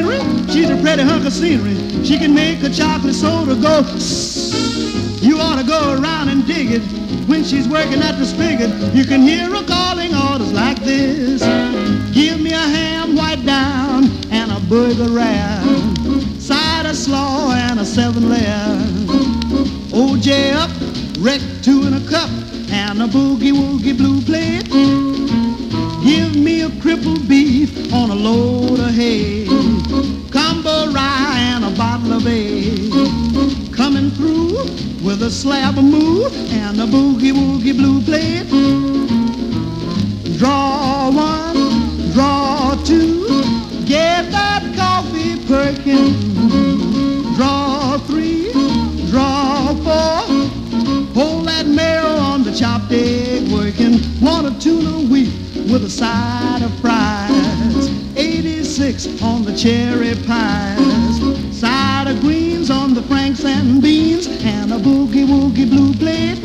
scenery. She's a pretty hunk of scenery. She can make a chocolate soda go. You ought to go around and dig it. When she's working at the spigot, you can hear her calling orders like this. Give me a ham white down and a burger rare, side of slaw and a 7-layer. OJ up, wreck 2 in a cup, and a boogie-woogie blue plate. Give me a crippled beef on a load of hay, combo rye and a bottle of ale. Coming through with a slab of mood and a boogie-woogie blue plate. Draw 1, draw 2, get that coffee perking. Draw 3, draw 4, hold that mayo on the chopped egg working. Want a tuna wheat with a side of fries. 86 on the cherry pies. Side of greens on the franks and beans, and a boogie-woogie blue plate.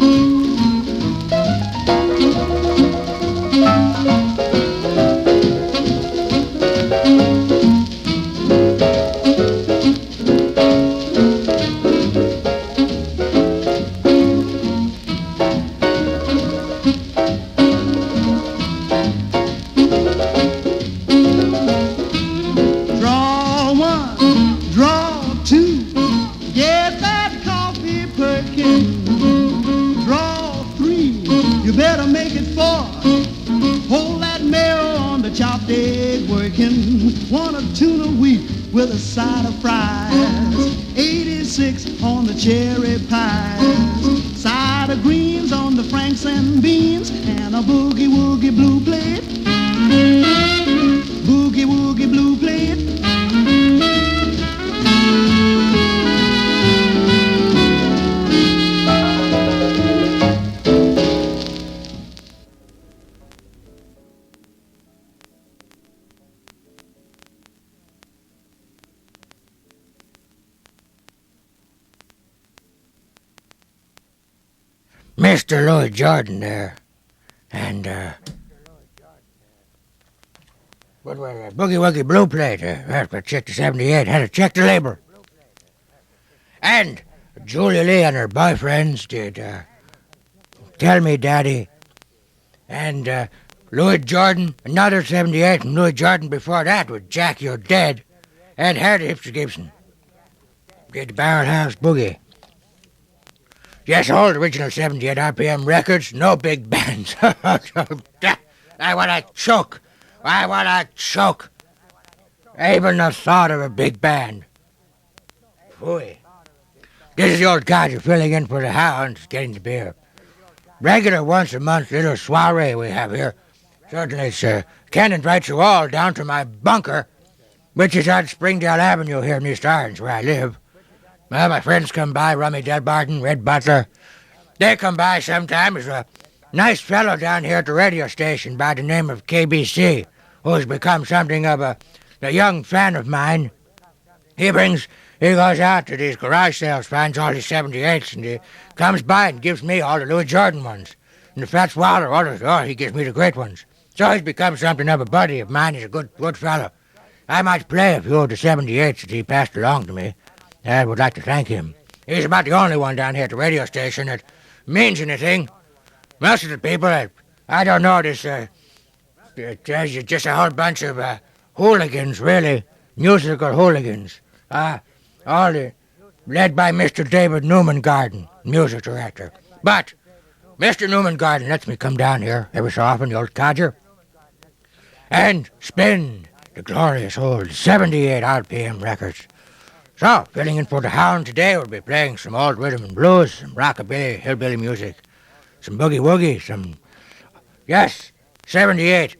With a side of fries, 86 on the cherry pies, side of greens on the franks and beans, and a boogie-woogie blue plate. Boogie-woogie blue plate. Mr. Lloyd Jordan there, and what was that? Boogie-woogie blue plate. That's what checked the 78. Had to check the label. And Julia Lee and her boyfriends did Tell Me Daddy, and Lloyd Jordan, another 78 from Lloyd Jordan before that with Jack You're Dead, and Hardy Hipster Gibson did the Barrel House Boogie. Yes, all original 78 RPM records, no big bands. I want to choke. I want to choke. Even the thought of a big band. Phooey. This is the Old Codger filling in for the hounds, getting the beer. Regular once a month little soiree we have here. Certainly it's can't invite you all down to my bunker, which is on Springdale Avenue here in East Orange, where I live. Well, my friends come by, Rummy Delbarton, Red Butler. They come by sometimes. A nice fellow down here at the radio station by the name of KBC, who's become something of a young fan of mine. He goes out to these garage sales, finds all these 78s, and he comes by and gives me all the Louis Jordan ones. And the Fats Waller, he gives me the great ones. So he's become something of a buddy of mine. He's a good fellow. I might play a few of the 78s that he passed along to me. I would like to thank him. He's about the only one down here at the radio station that means anything. Most of the people, I don't know, there's just a whole bunch of hooligans, really, musical hooligans. All led by Mr. David Newman Garden, music director. But Mr. Newman Garden lets me come down here every so often, the Old Codger, and spin the glorious old 78 RPM records. So, filling in for the hound today, we'll be playing some old rhythm and blues, some rockabilly, hillbilly music, some boogie-woogie, some, 78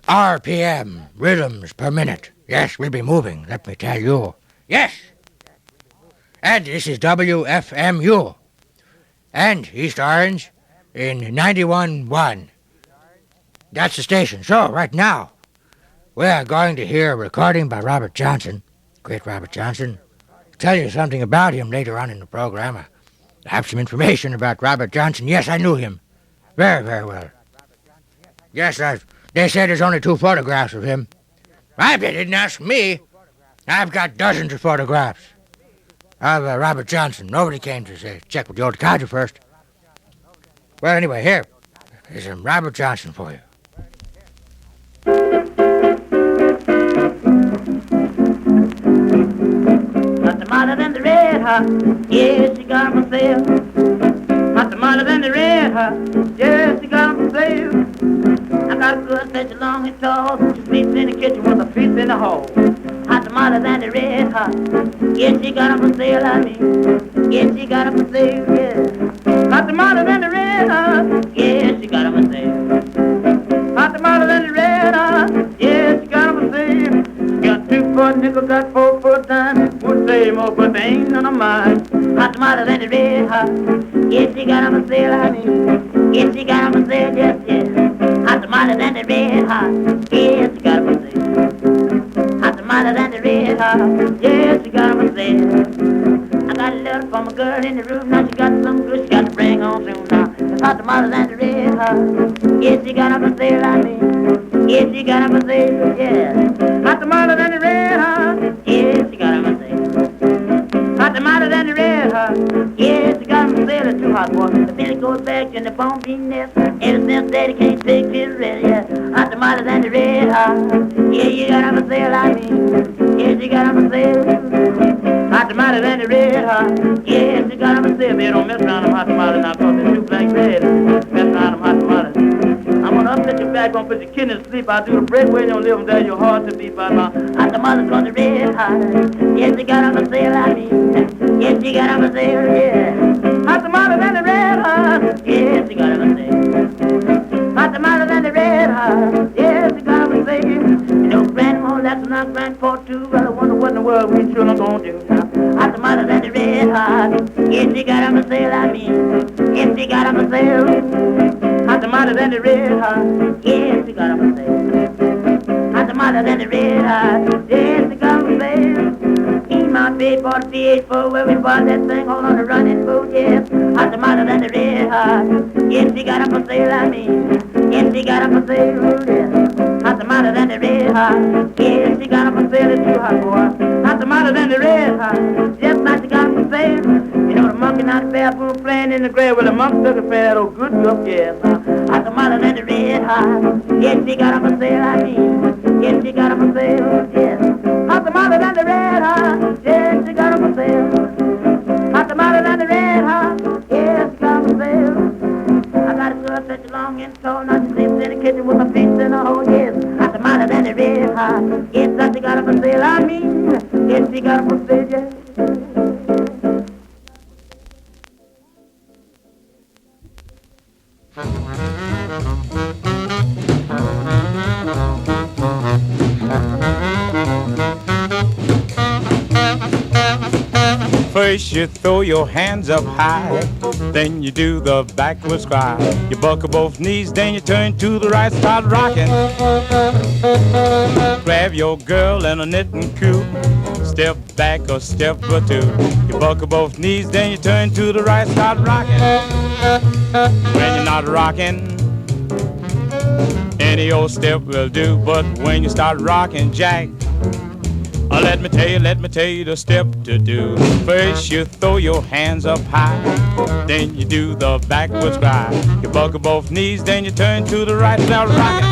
RPM rhythms per minute. Yes, we'll be moving, let me tell you. Yes! And this is WFMU, and East Orange in 91.1. That's the station. So, right now, we are going to hear a recording by Robert Johnson, great Robert Johnson. Tell you something about him later on in the program. I have some information about Robert Johnson. Yes, I knew him very, very well. Yes, they said there's only 2 photographs of him. They didn't ask me. I've got dozens of photographs of Robert Johnson. Nobody came to say, check with the Old Codger first. Well, anyway, here is some Robert Johnson for you. Nothing hotter than the red hot, yes, she got 'em for sale. Nothing hotter than the red hot, yes, she got 'em for sale. I got a good such long and tall, she sleeps in the kitchen with a feast in the hall. Nothing hotter than the red hot, yes, she got 'em for sale, I mean, yes, she got 'em for sale, yeah. Nothing hotter than the red hot, yes, she got 'em for sale. Nothing hotter than the red hot, yes, she got 'em for sale. Got 2 for a nickel, got 4 for a dime. Would say more, but they ain't none of mine. Not smarter than the red hot. Yes, she got 'em for sale, I mean. Yes, she got 'em for sale, yes, yes. Not smarter than the red hot. Yes, she got 'em for sale. Not smarter than the red hot. Yes, she got 'em for sale. I got a letter from a girl in the room. Now she got some good she got to bring on soon now. It's not smarter than the red hot. Yes, she got 'em for sale, I mean. Yes, she got 'em for sale, yeah. Not smarter than the red hot. Yes, she got 'em for sale. Not the matter than the red hot. Yes, you got 'em for sale, it's too hot for the Billy goes back in the bone bean nest. Ever since daddy can't take his rest, yeah. Not the matter than the red hot. Yeah, you got 'em for sale, I mean. Yes, you got 'em for sale. Not the matter than the red hot. Yes, you got 'em for sale. They don't mess around them hot tomatoes now, cause they're too black red. Mess around them hot tomatoes. I'm gonna upset your back, gonna put your kidneys to sleep. I'll do the break where you don't live there, your heart to beat by my. Hot tomatoes cause the red hot. Yes, you got 'em for sale, I mean. Yes, you got 'em for sale, yeah. Hot tomatoes and the red hot. Yes, you got 'em for sale. Hot tomatoes and the red hot. Yes, you got 'em for sale. You know, grandma, that's not grandpa too. Well, I wonder what in the world we children gonna do now. Hot tomatoes and the red hot. Yes, you got 'em for sale, I mean. Yes, you got 'em for sale. Hot tomatoes and the red hot. Yes, you got 'em for sale. Hot tomatoes and the red hot. Yes, you got 'em for sale. My big 48 where we bought that thing all on the running boat, yes. Hot tomatoes and the red hot. Yes, she got 'em for sale, I mean. Yes, she got 'em for sale, yes. Hot tomatoes and the red hot. Yes, she got 'em for sale, it's too hot, boy. Hot tomatoes and the red hot. Yes, now she got 'em for sale. You know the monkey not the baboon playing in the grave. Well, the monkey took a fair old good look, yes. Hot tomatoes and the red hot. Yes, she got 'em for sale, I mean. Yes, she got 'em for sale, yes. Hot tomatoes and the red hot. Yes, she got 'em for sale. Hot tomatoes and the red hot. Yes, she got 'em for sale. I got a girl such long and tall. Now she sleeps in the kitchen with her feet in a hole. Yes, hot tomatoes and the red hot. Yes, that she got 'em for sale. I mean, yes, she got 'em for sale. Yes. First you throw your hands up high, then you do the backwards cry. You buckle both knees, then you turn to the right, start rocking. Grab your girl in a knitting crew, step back a step or two. You buckle both knees, then you turn to the right, start rocking. When you're not rocking, any old step will do, but when you start rocking, Jack, let me tell you the step to do. First you throw your hands up high, then you do the backwards cry. You buckle both knees, then you turn to the right, start rocking.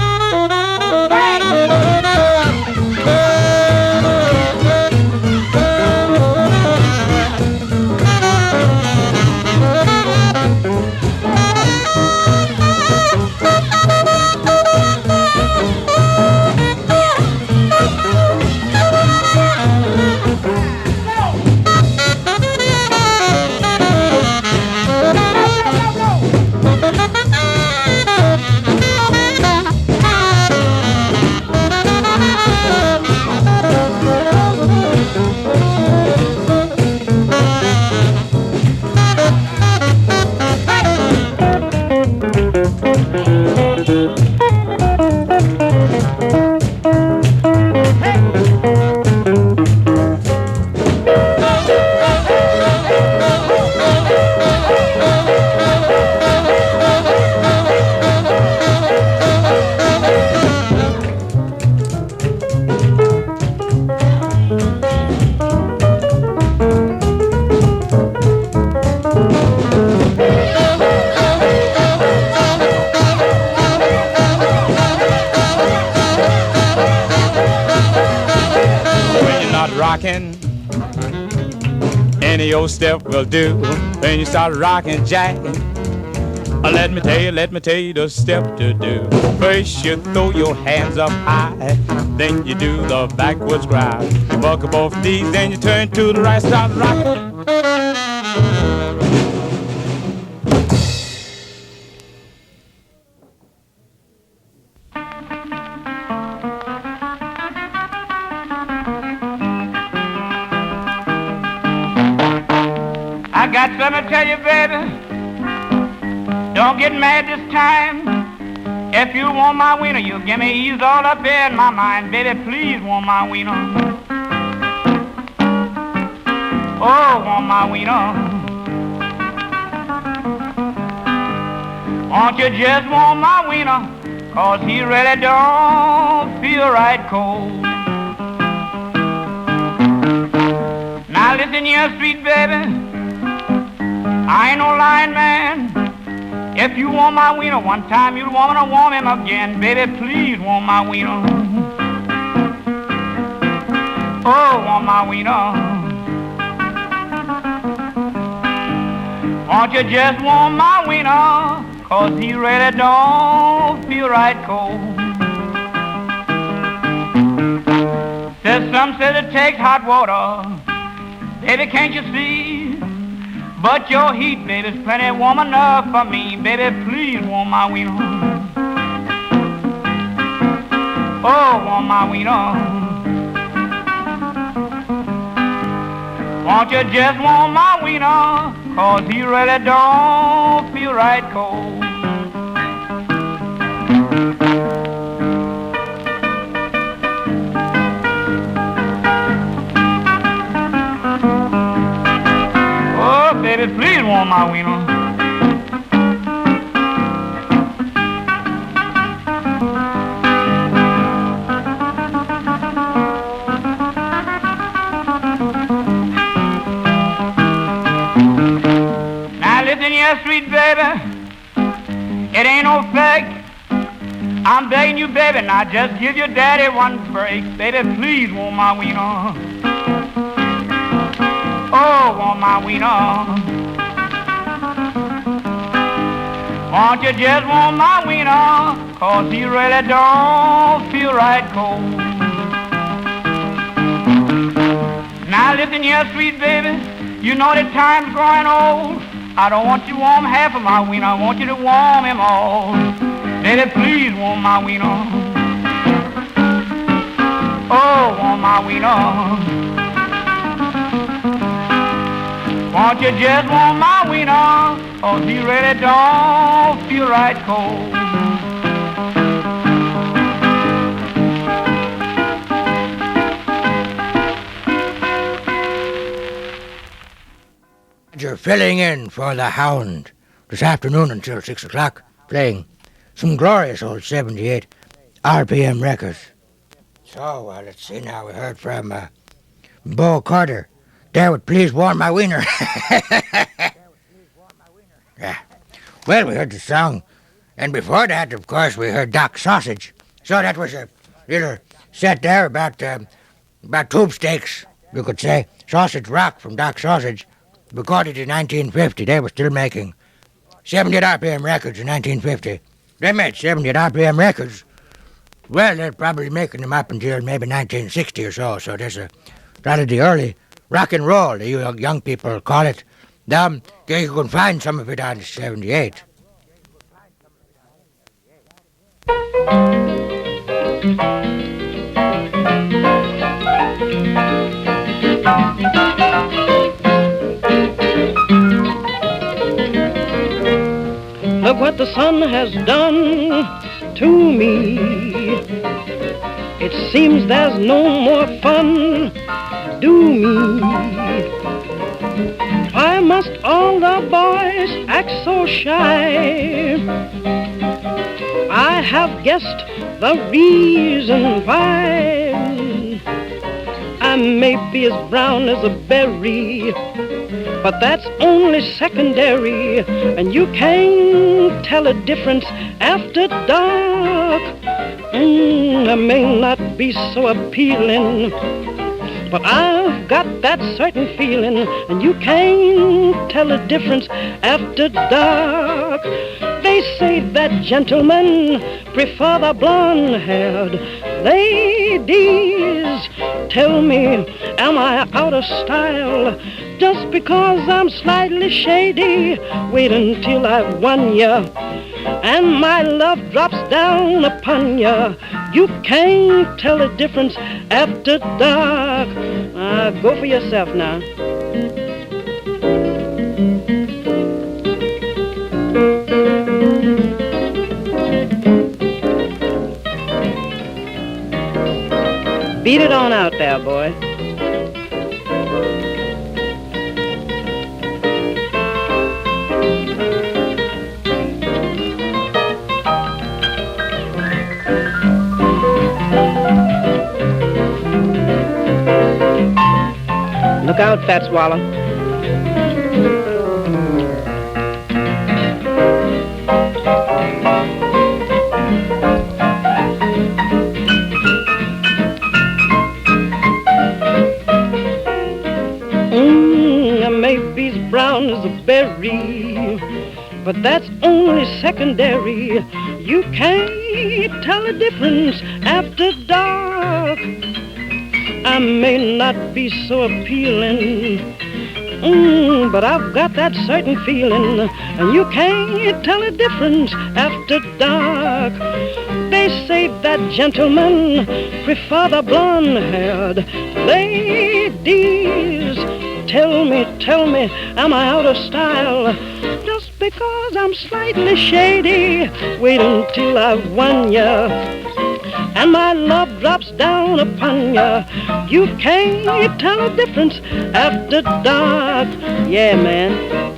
Any old step will do when you start rocking, Jack. Let me tell you the step to do. First you throw your hands up high, then you do the backwards grind. You buckle both knees, then you turn to the right, start rocking. I got something to tell you, baby. Don't get mad this time. If you want my wiener, you give me ease all up in my mind. Baby, please want my wiener. Oh, want my wiener. Won't you just want my wiener? 'Cause he really don't feel right cold. Now listen here, sweet baby, I ain't no lying man. If you want my wiener one time, you'll want to warm him again. Baby, please want my wiener. Oh, want my wiener. Won't you just want my wiener? 'Cause he really don't feel right cold. There's some say it takes hot water. Baby, can't you see? But your heat, baby's plenty warm enough for me. Baby, please want my wiener. Oh, want my wiener. Won't you just want my wiener? 'Cause he really don't feel right cold. Baby, please want my wiener. Now listen here, sweet baby, it ain't no fake. I'm begging you, baby, now just give your daddy one break. Baby, please want my wiener. Oh, want my wiener. Won't you just want my wiener? 'Cause he really don't feel right cold. Now listen here, sweet baby, you know the time's growing old. I don't want you to warm half of my wiener, I want you to warm him all. Baby, please want my wiener. Oh, want my wiener. Won't you just want my wiener? 'Cause he really don't feel right cold. You're filling in for the Hound this afternoon until 6 o'clock, playing some glorious old 78 RPM records. So, let's see now, we heard from Old Codger. There would please warm my wiener. Yeah. Well, we heard the song. And before that, of course, we heard Doc Sausage. So that was a little set there about tube steaks, you could say. Sausage Rock from Doc Sausage. Recorded in 1950. They were still making 70 RPM records in 1950. They made 70 RPM records. Well, they're probably making them up until maybe 1960 or so. So there's a lot of the early rock and roll, the young people call it. You can find some of it on 78. Look what the sun has done to me. It seems there's no more fun. Do me. Why must all the boys act so shy? I have guessed the reason why. I may be as brown as a berry, but that's only secondary, and you can't tell a difference after dark. I may not be so appealing, But I've got that certain feeling, and you can't tell the difference after dark. They say that gentlemen prefer the blonde-haired ladies. Tell me, am I out of style just because I'm slightly shady? Wait until I've won ya and my love drops down upon ya. You can't tell the difference after dark. Go for yourself now. Beat it on out there, boy. Look out, Fat Swallow. Maybe as brown as a berry, but that's only secondary. You can't tell the difference after dark. I may not be so appealing, but I've got that certain feeling, and you can't tell the difference after dark. They say that gentlemen prefer the blonde-haired ladies. Tell me, am I out of style just because I'm slightly shady? Wait until I've won ya and my love drops down upon ya. You can't tell the difference after dark. Yeah, man.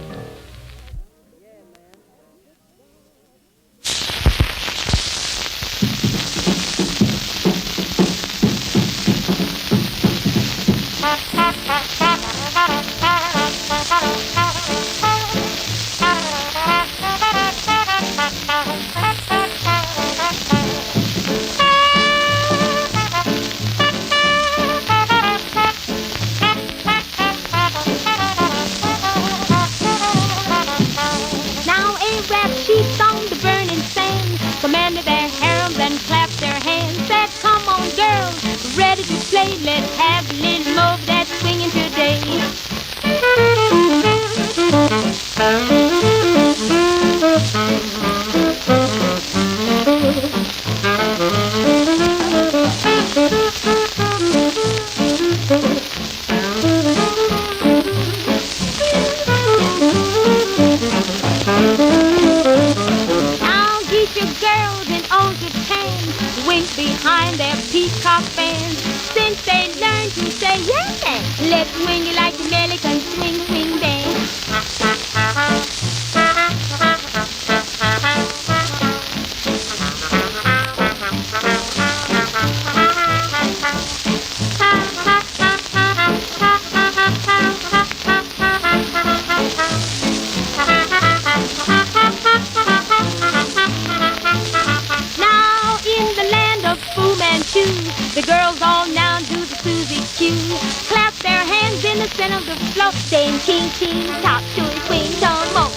Commanded their harems and clapped their hands. Said, come on, girls, ready to play. Let's have a little more of that swinging today. Behind their peacock fans, since they learned to say yes, let's swing it like the American swing band. The girls all now do the Susie Q. Clap their hands in the center of the floor, saying ching ching, talk to it, swing some more.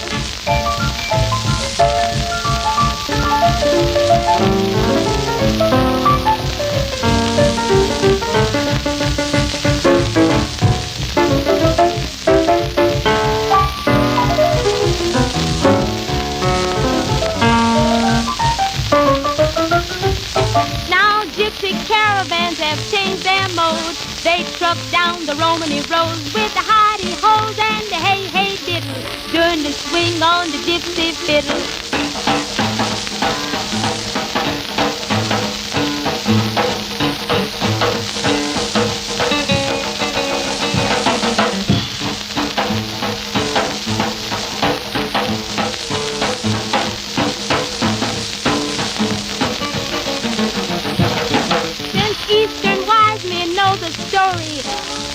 Caravans have changed their mode. They truck down the Romany roads with the hidey-hoes and the hey-hey diddle, doing the swing on the gypsy fiddle.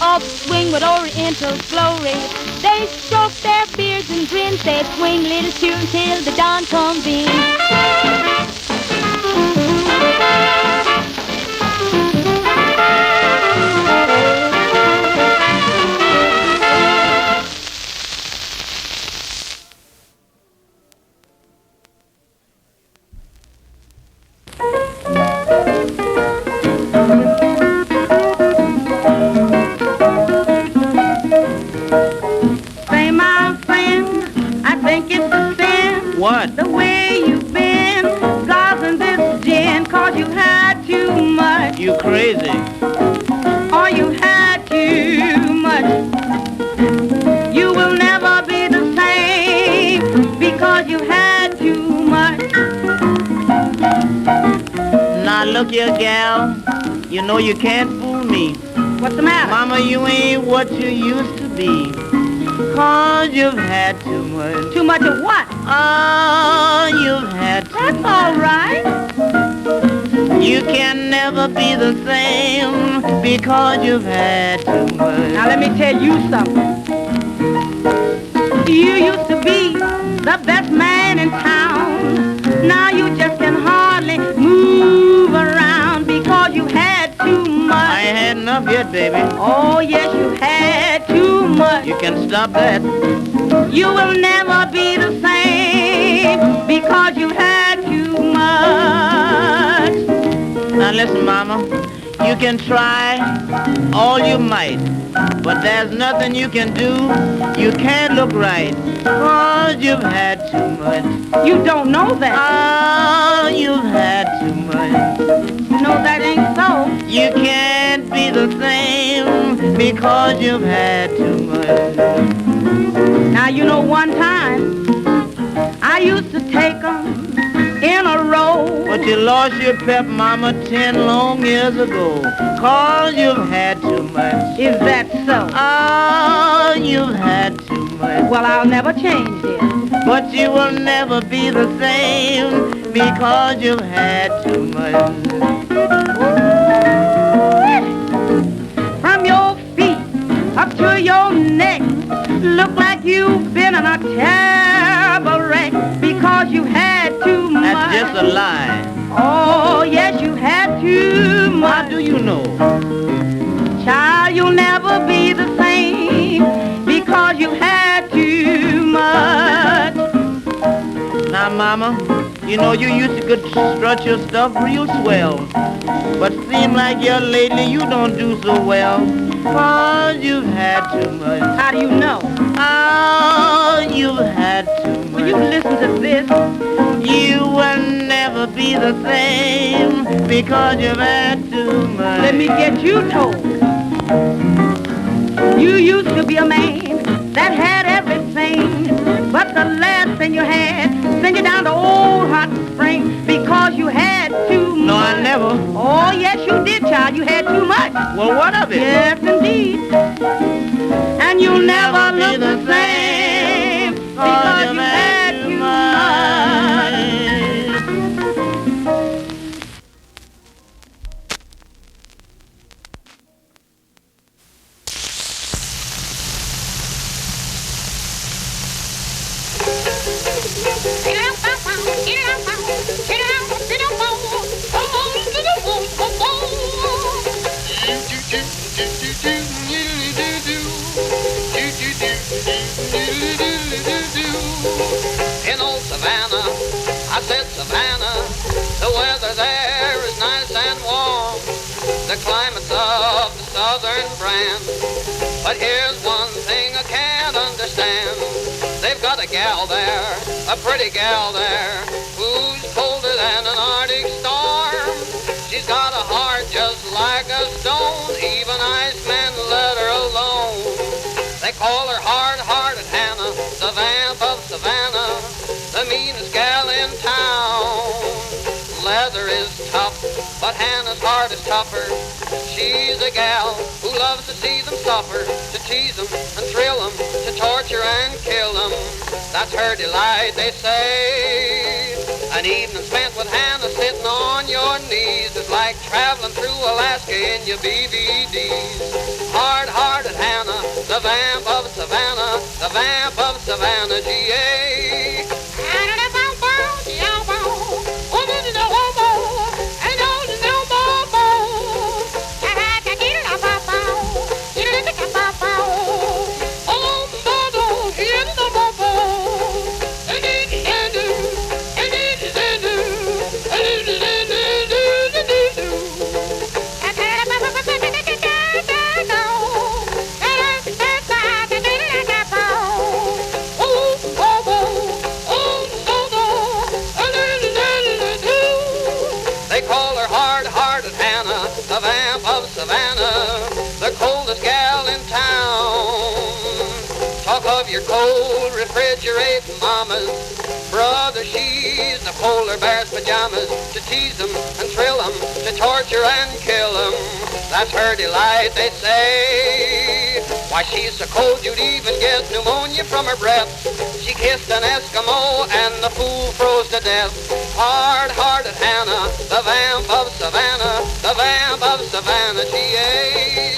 Of swing with Oriental glory. They stroke their beards and grin, said swing little tune till the dawn comes in. look here, gal. You know you can't fool me. What's the matter? Mama, you ain't what you used to be. 'Cause you've had too much. Too much of what? Oh, you've had too That's much. all right. You can never be the same because you've had too much. Now let me tell you something. You used to be the best man in town. Now you just can hardly move around because you had too much. I ain't had enough yet, baby. Oh, yes, you had too much. You can stop that. You will never be the same because you had too much. Now listen, Mama, you can try all you might, but there's nothing you can do. You can't look right, 'cause you've had too much. You don't know that. Oh, you've had too much. You know that ain't so. You can't be the same because you've had too much. Now, you know, one time, I used to take 'em in a row. But you lost your pep, Mama, 10 long years ago, 'cause you've had too much. Is that so? Oh, you've had too much. Well, I'll never change it. But you will never be the same because you've had too much. From your feet up to your neck, look like you've been in a terrible wreck because you had too much. That's just a lie. Oh, yes, you had too much. How do you know? Child, you'll never be the same because you had too much. Now, Mama, you know you used to could strut your stuff real swell. But seem like here lately you don't do so well, 'cause you've had too much. How do you know? Oh, you've had too much. Will you listen to this? You will never be the same because you've had too much. Let me get you told. You used to be a man that had everything, but the last thing you had sent you down to old hot spring because you had too much. No, I never. Oh, yes, you did, child. You had too much. Well, what of it? Yes, indeed. And you'll never Be look the the same because you had too much. In old Savannah, I said Savannah, the weather there is nice and warm. The climate's of the southern brand. But here's one thing I can't understand. They've got a gal there, a pretty gal there, who's colder than an Arctic storm. She's got a heart just like a stone, even Icemen let her alone. They call her hard-hearted Hannah, the vamp of Savannah, the meanest gal in town. Leather is tough, but Hannah's heart is tougher. She's a gal who loves to see them suffer, to tease them and thrill them, to torture and kill them. That's her delight, they say. An evening spent with Hannah sitting on your knees is like traveling through Alaska in your BVDs. Hard-hearted Hannah, the vamp of Savannah, the vamp of Savannah, G.A. of your cold refrigerating mamas. Brother, she's the polar bear's pajamas, to tease them and thrill them, to torture and kill them. That's her delight, they say. Why, she's so cold you'd even get pneumonia from her breath. She kissed an Eskimo and the fool froze to death. Hard-hearted Hannah, the vamp of Savannah, the vamp of Savannah, G.A.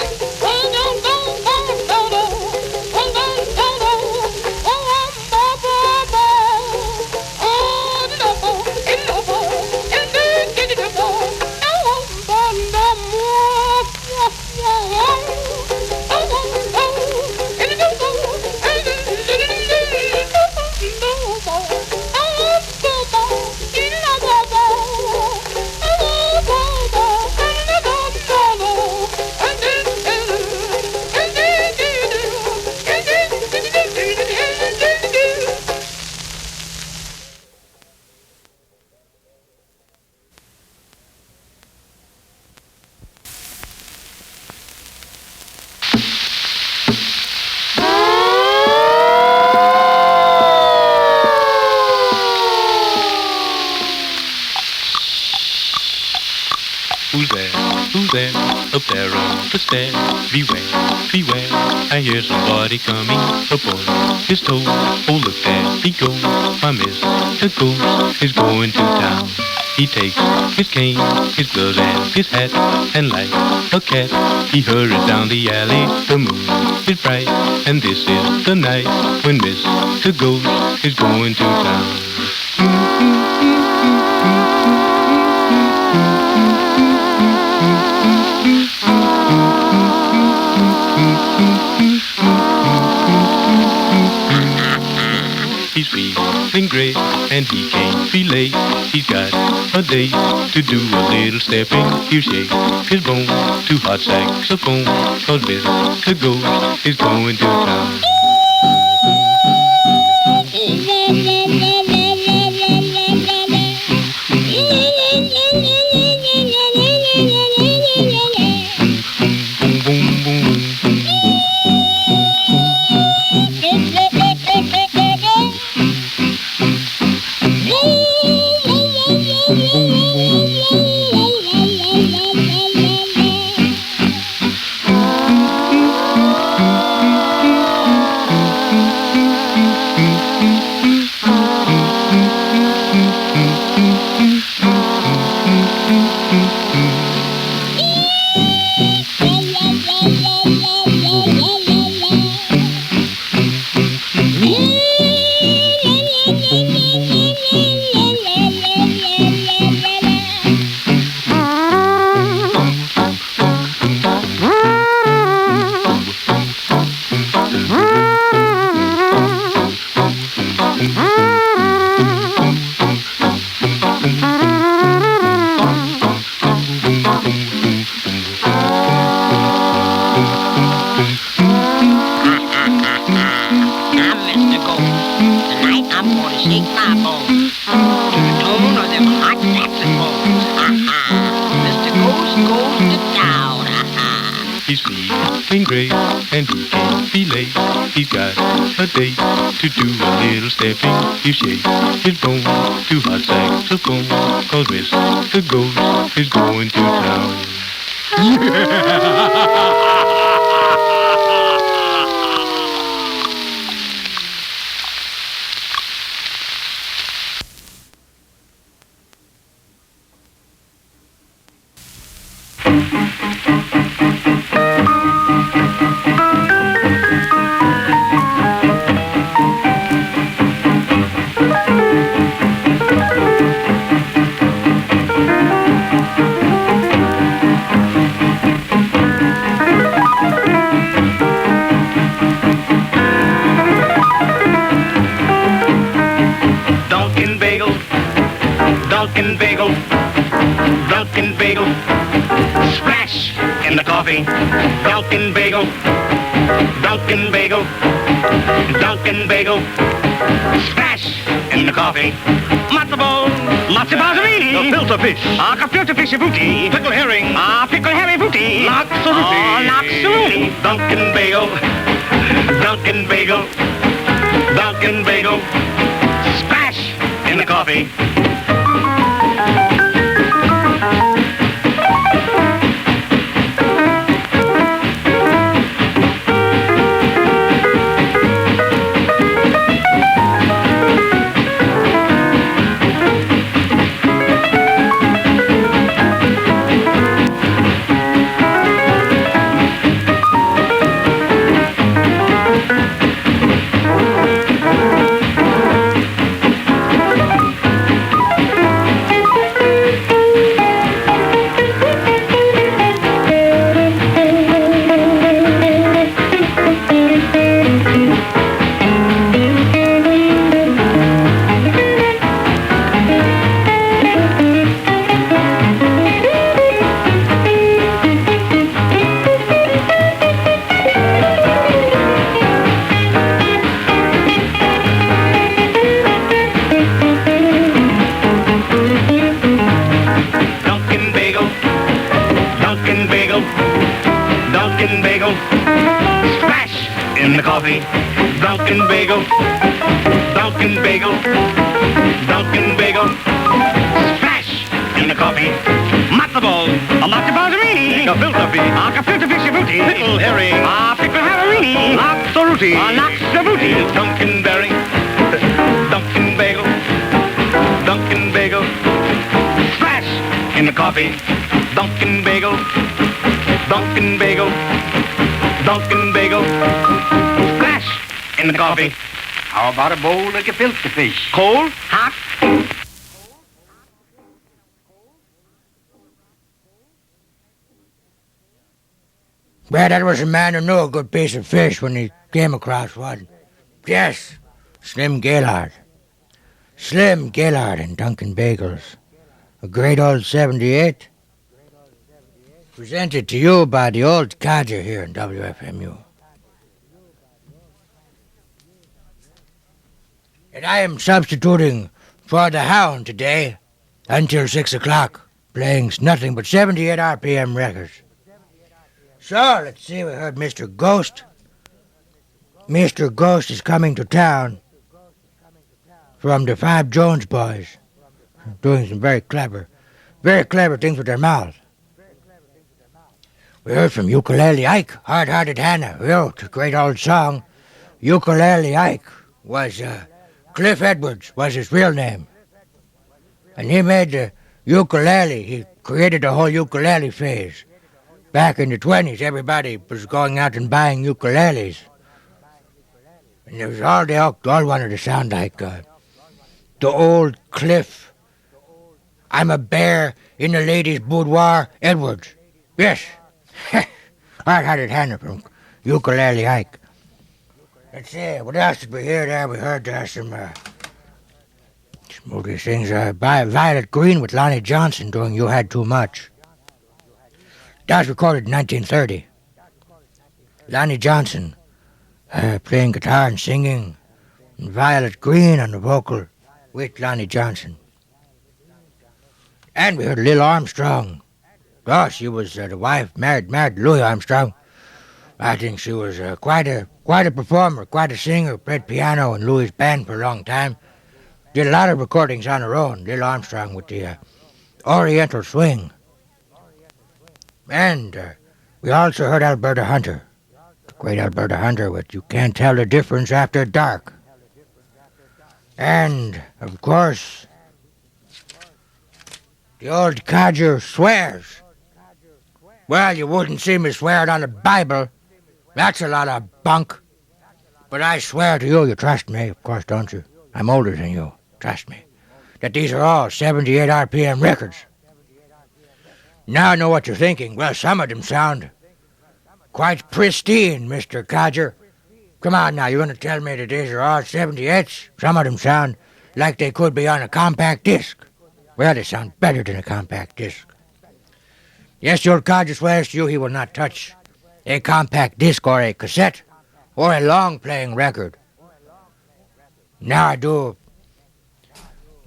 Who's there? Who's there? Up there on the stairs. Beware, beware, I hear somebody coming upon his toe. Oh, look there he goes. My Mr. Ghost is going to town. He takes his cane, his gloves and his hat, and like a cat, he hurries down the alley. The moon is bright, and this is the night when Mr. Ghost is going to town. He's feeling great and he can't be late. He's got a date to do a little stepping. He'll shake his bone to hot saxophone, 'cause Mr. Ghost is going to town. He's feeling great and he can't be late. He's got a date to do a little stepping. He'll shake his bone to hot saxophone, 'cause Mr. Ghost is going to town. Dunkin' bagel, splash in the coffee. Dunkin' bagel, Dunkin' bagel, Dunkin' bagel, splash in the coffee. Matzo ball, lots of balsamic. Gefilte fish, gefilte fish booty. Pickle herring, pickle herring booty. Lox-a-rooty, Dunkin' bagel, Dunkin' bagel, Dunkin' bagel, splash in the coffee. Dunkin' bagel, splash in the coffee. Dunkin' bagel, Dunkin' bagel, Dunkin' bagel, splash in the coffee. Matzo ball, a matzo balzerini, a filter fish, a gefilte fishy booty, pickle herring, a pickle haverini, laxaruti, a laxaruti, Dunkin' berry, Dunkin' bagel, Dunkin' bagel, splash in the coffee. Dunkin' bagel, Dunkin' bagel, Dunkin' bagel, splash in the coffee. How about a bowl of gefilte fish? Cold, hot. Well, that was a man who knew a good piece of fish when he came across one. Yes, Slim Gaillard. Slim Gaillard and Dunkin' Bagels. A great old 78. Presented to you by the Old Codger here in WFMU. And I am substituting for the Hound today until 6 o'clock, playing nothing but 78 RPM records. So, let's see, we heard Mr. Ghost. Mr. Ghost is coming to town from the Five Jones Boys, doing some very clever things with their mouth. We heard from Ukulele Ike, Hard-Hearted Hannah, wrote a great old song. Ukulele Ike was, Cliff Edwards was his real name. And he made the ukulele, he created the whole ukulele phase. Back in the 20s, everybody was going out and buying ukuleles. And it was they all wanted to sound like the old Cliff. I'm a bear in the ladies' boudoir, Edwards. Yes. Hard-Hearted Hannah from Ukulele Ike. Let's see, what else did we hear there? We heard some of these things by Violet Green with Lonnie Johnson doing You Had Too Much. That was recorded in 1930. Lonnie Johnson playing guitar and singing, and Violet Green on the vocal with Lonnie Johnson. And we heard Lil Armstrong. Oh, she was the wife, married to Louis Armstrong. I think she was quite a performer, quite a singer, played piano in Louis' band for a long time. Did a lot of recordings on her own, Lil Armstrong with the Oriental Swing. And we also heard Alberta Hunter, the great Alberta Hunter with You Can't Tell the Difference After Dark. And, of course, the Old Codger swears. Well, you wouldn't see me swearing on the Bible. That's a lot of bunk. But I swear to you, you trust me, of course, don't you? I'm older than you, trust me. That these are all 78 RPM records. Now I know what you're thinking. Well, some of them sound quite pristine, Mr. Codger. Come on now, you're going to tell me that these are all 78s? Some of them sound like they could be on a compact disc. Well, they sound better than a compact disc. Yes, the Old Codger swears to you he will not touch a compact disc or a cassette or a long-playing record. Now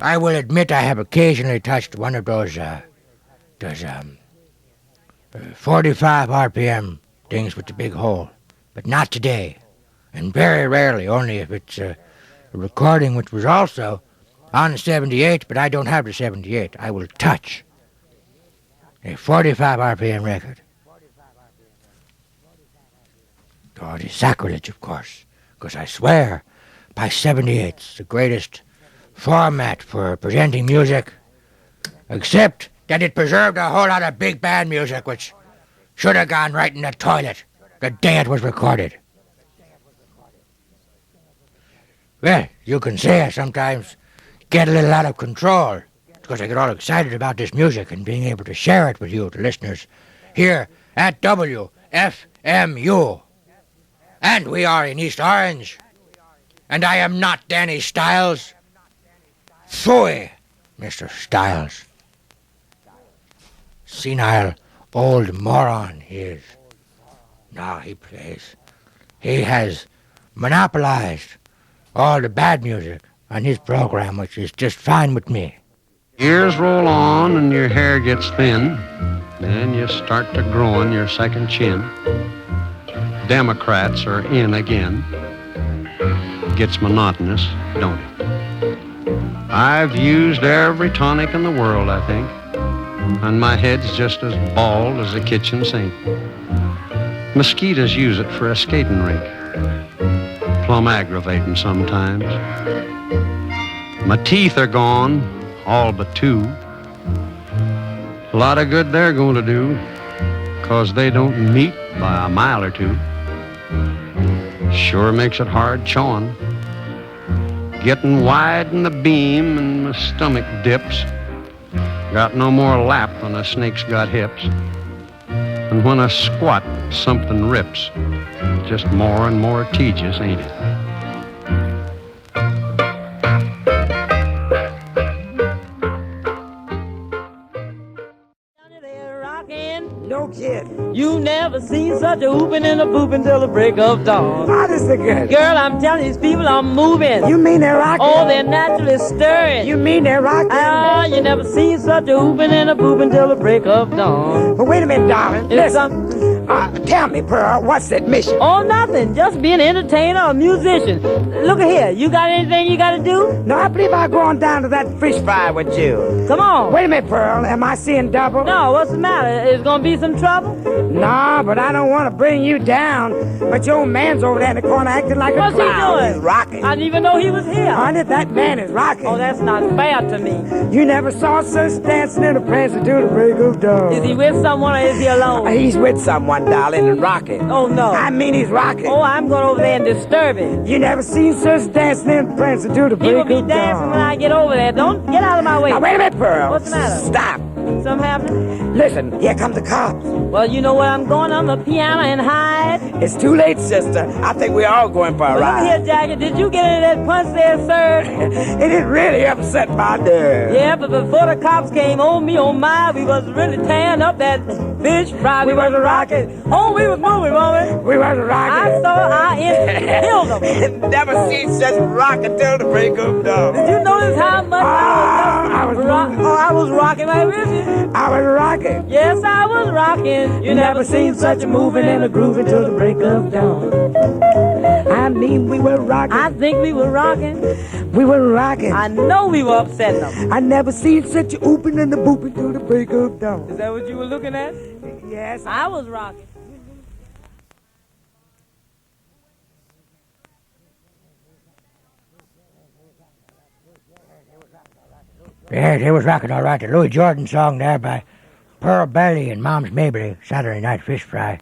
I will admit I have occasionally touched one of those 45 RPM things with the big hole, but not today, and very rarely, only if it's a recording which was also on 78, but I don't have the 78. I will touch a 45 RPM record. Oh, it is sacrilege, of course, because I swear by 78's the greatest format for presenting music, except that it preserved a whole lot of big band music which should have gone right in the toilet the day it was recorded. Well, you can say I sometimes get a little out of control because I get all excited about this music and being able to share it with you, the listeners, here at WFMU. And we are in East Orange. And I am not Danny Styles. Phooey, Mr. Styles. Senile old moron he is. Now he plays. He has monopolized all the bad music on his program, which is just fine with me. Years roll on and your hair gets thin. Then you start to growing your second chin. Democrats are in again. Gets monotonous, don't it? I've used every tonic in the world, I think. And my head's just as bald as a kitchen sink. Mosquitoes use it for a skating rink. Plumb aggravating sometimes. My teeth are gone, all but two. A lot of good they're going to do, 'cause they don't meet by a mile or two. Sure makes it hard chawing. Getting wide in the beam and my stomach dips. Got no more lap than a snake's got hips. And when I squat, something rips. Just more and more tedious, ain't it? No kid. You never seen such a hooping and a booping till the break of dawn. Honest to God. Girl, I'm telling you, these people are moving. You mean they're rocking? Oh, they're naturally stirring. You mean they're rocking? Ah, you never seen such a hooping and a booping till the break of dawn. But wait a minute, darling. It's Listen. Tell me, Pearl, what's that mission? Oh, nothing. Just be an entertainer or a musician. Look at here. You got anything you got to do? No, I believe I'll go on down to that fish fry with you. Come on. Wait a minute, Pearl. Am I seeing double? No, what's the matter? Is going to be some trouble? No, but I don't want to bring you down. But your old man's over there in the corner acting like What's a clown. he doing? He's rocking. I didn't even know he was here. Honey, that man is rocking. Oh, that's not fair to me. You never saw such dancing in a prancing to the break of dawn. Is he with someone or is he alone? He's with someone, darling, and rocking. Oh, no. I mean, he's rocking. Oh, I'm going over there and disturb him. You never seen such dancing and prancing to the break He will of be dawn. dancing when I get over there. Don't get out of my way. Now, wait a minute, Pearl. What's the matter? Stop. Something happening? Listen, here come the cops. Well, you know where I'm going on the piano and hide. It's too late, sister. I think we're all going for a Well, ride. look here, Jackie. Did you get into that punch there, sir? It is really upset my nerves. Yeah, but before the cops came, oh me, oh my, we was really tearing up that fish fry. We was rocking. Oh, we was moving, woman. We was rocking. I saw our engine killed them. Never seen such rock until the break of dawn. Did you notice how much I was I was rocking right with you? I was rocking. Yes, I was rocking. You never seen such a moving and a grooving till the break of dawn. I mean, we were rocking. I think we were rocking. We were rocking. I know we were upsetting them. I never seen such a ooping and a booping till the break of dawn. Is that what you were looking at? Yes. I was rocking. Yeah, they was rocking all right. The Louis Jordan song there by Pearl Bailey and Mom's Mabley, Saturday Night Fish Fry.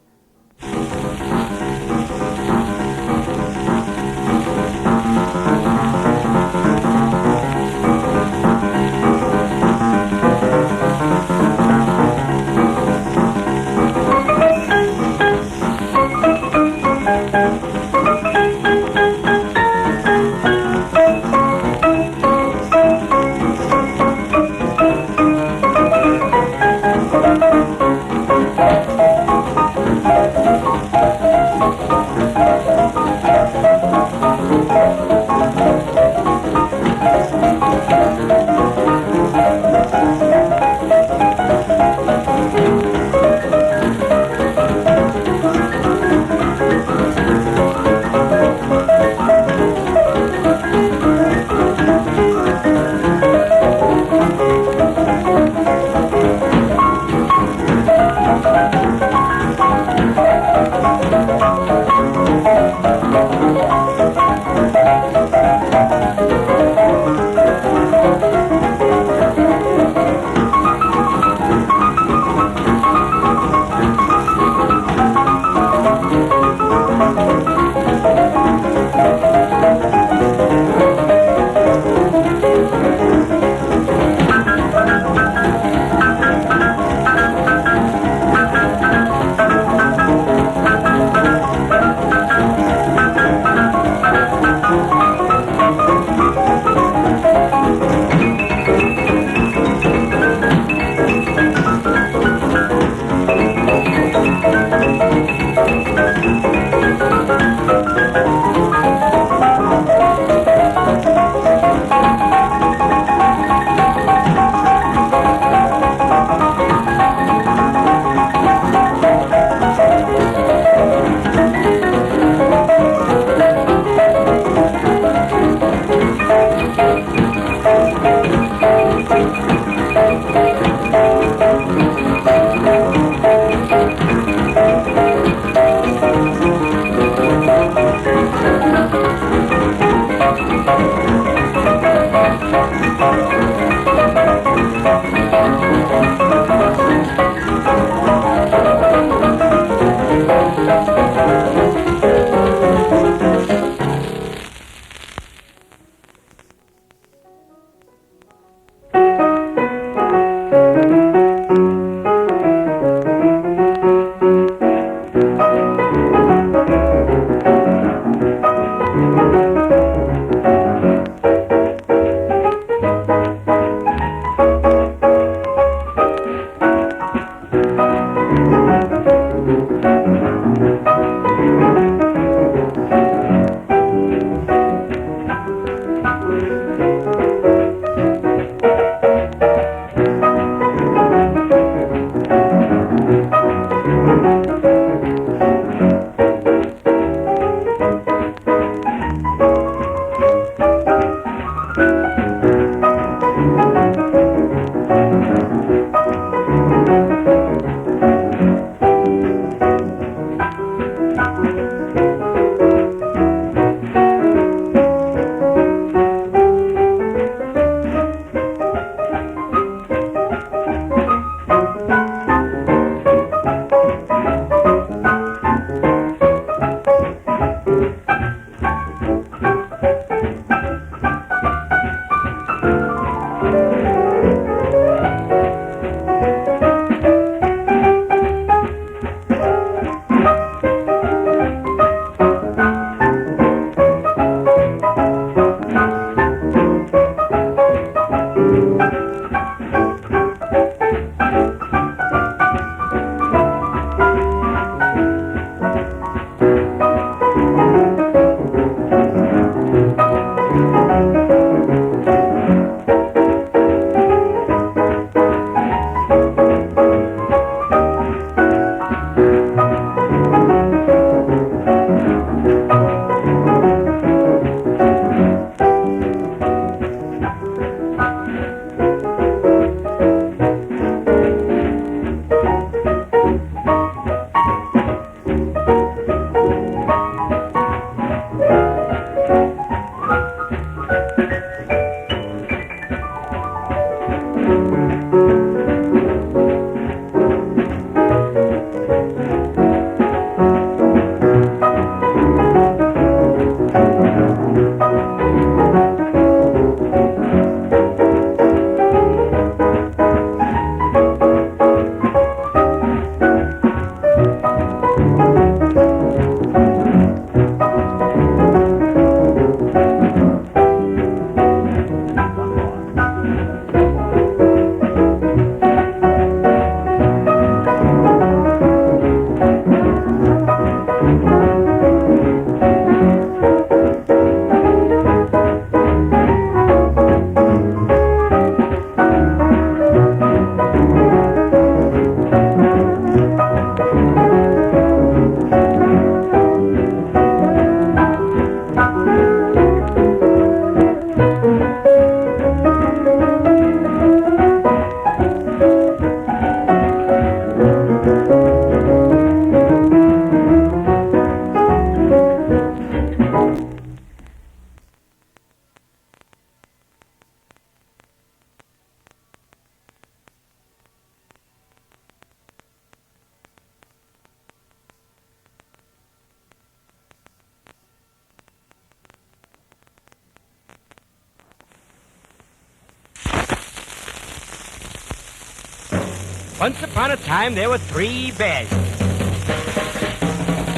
Once upon a time, there were 3 bears.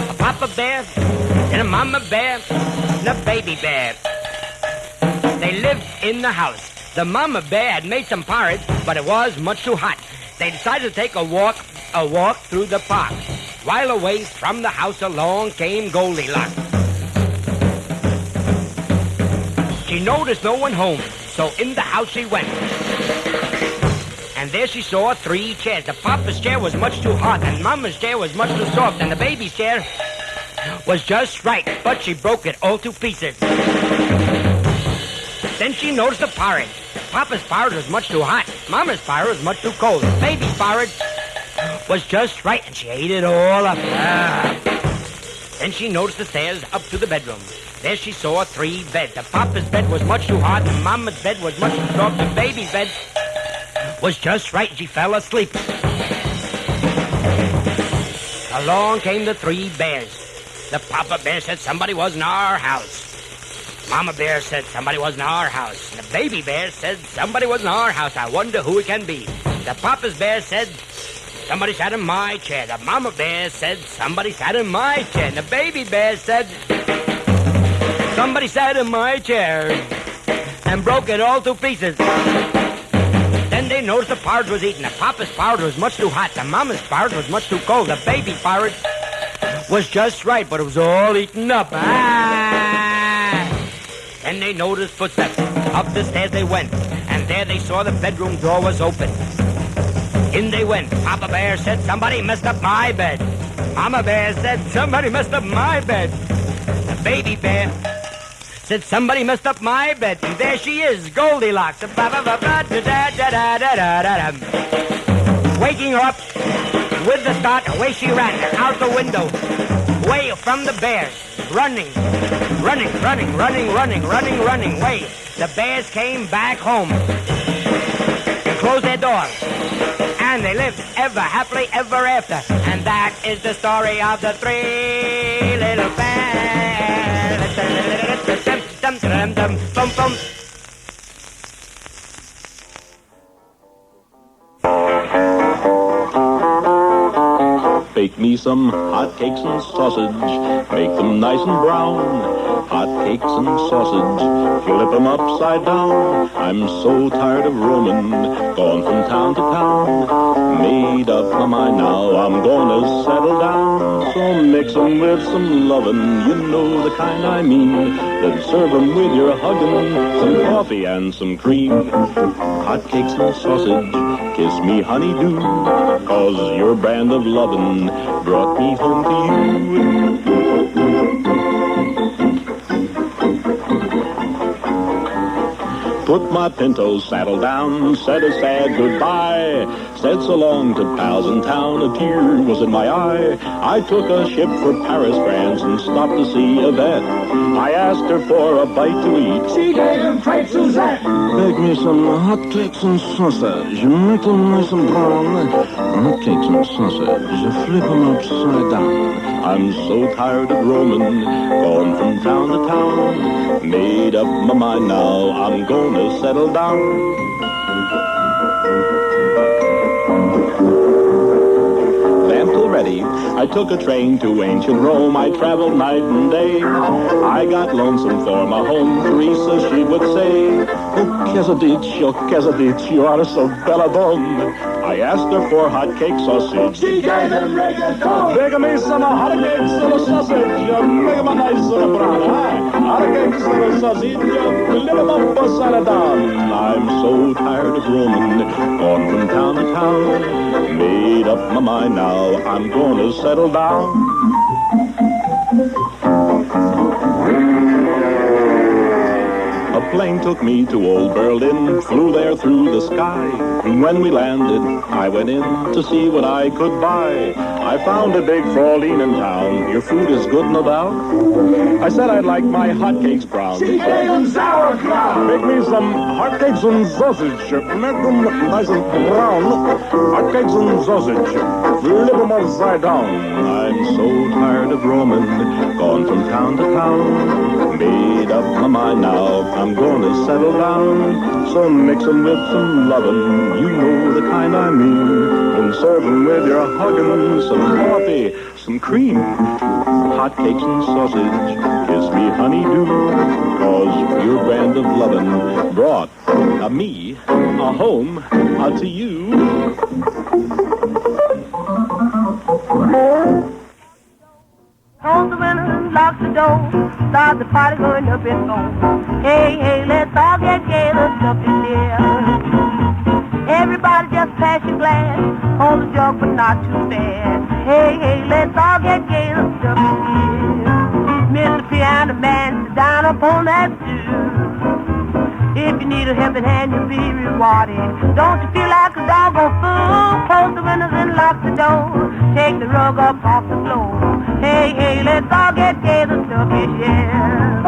A papa bear, and a mama bear, and a baby bear. They lived in the house. The mama bear had made some porridge, but it was much too hot. They decided to take a walk through the park. While away from the house along came Goldilocks. She noticed no one home, so in the house she went. And there she saw 3 chairs. The papa's chair was much too hard, and mama's chair was much too soft, and the baby's chair was just right, but she broke it all to pieces. Then she noticed the porridge. Papa's porridge was much too hot. Mama's porridge was much too cold. The baby's porridge was just right, and she ate it all up. Then she noticed the stairs up to the bedroom. There she saw 3 beds. The papa's bed was much too hard. The mama's bed was much too soft. The baby's bed was just right, and she fell asleep. Along came the 3 bears. The papa bear said somebody was in our house. Mama bear said somebody was in our house. The baby bear said somebody was in our house. I wonder who it can be. The papa's bear said somebody sat in my chair. The mama bear said somebody sat in my chair. And the baby bear said somebody sat in my chair and broke it all to pieces. Then they noticed the porridge was eaten. The papa's porridge was much too hot. The mama's porridge was much too cold. The baby porridge was just right, but it was all eaten up. Then they noticed footsteps. Up the stairs they went, and there they saw the bedroom door was open. In they went. Papa Bear said, somebody messed up my bed. Mama Bear said, somebody messed up my bed. The baby bear said, somebody messed up my bed. And there she is, Goldilocks. Waking her up with the start, away she ran out the window, away from the bears. Running, way. The bears came back home and closed their doors. And they lived ever happily ever after. And that is the story of the 3 little bears. Bake me some hot cakes and sausage, make them nice and brown. Hot cakes and sausage, flip them upside down. I'm so tired of roaming, going from town to town. Made up my mind now, I'm gonna settle down. So mix them with some lovin', you know the kind I mean. Then serve them with your huggin', some coffee and some cream. Hot cakes and sausage, kiss me honey-do, 'cause your brand of lovin' brought me home to you. Put my pinto saddle down, said a sad goodbye, said so long to pals in town, a tear was in my eye. I took a ship for Paris, France, and stopped to see Yvette. I asked her for a bite to eat. She gave him crepe Suzette. Bake me some hot cakes and sausage, make them nice and brown. Hot cakes and sausage, flip them upside down. I'm so tired of roaming, going from town to town. up my mind now, I'm gonna settle down. Ready. I took a train to ancient Rome. I traveled night and day. I got lonesome for my home. Teresa, she would say, "Oh, Quesadich, you are so bella bone." I asked her for hot cake sausage. She gave them reggaeton. Make me some hot cake sausage. Make me nice little brown. Hot cake sausage. Little bump upside down. I'm so tired of roaming, gone from town to town. Made up my mind now, I'm gonna settle down. A plane took me to old Berlin, flew there through the sky. When we landed, I went in to see what I could buy. I found a big Fraulein in town. Your food is good, no doubt? I said I'd like my hotcakes brown. She gave them sauerkraut. Make me some hotcakes and sausage. Make them nice and brown. Hotcakes and sausage. Flip them upside down. I'm so tired of roaming, gone from town to town. Made up my mind now, I'm gonna settle down. So mix 'em with some lovin', you know the kind I mean. And serve 'em with your huggin', some coffee, some cream. Hotcakes and sausage, kiss me honey-do. 'Cause your brand of lovin' brought me a home to you. Close the window and lock the door. Start the party going up and home. Hey, hey, let's all get gay, let's up in here. Everybody just pass your glass. Hold a jug, but not too fast. Hey, hey, let's all get gay, let's up in here. Mr. Piano Man, sit down upon that stool. If you need a helping hand, you'll be rewarded. Don't you feel like a doggone fool? Close the windows and lock the door. Take the rug up off the floor. Hey, hey, let's all get gay, the stuff is yeah.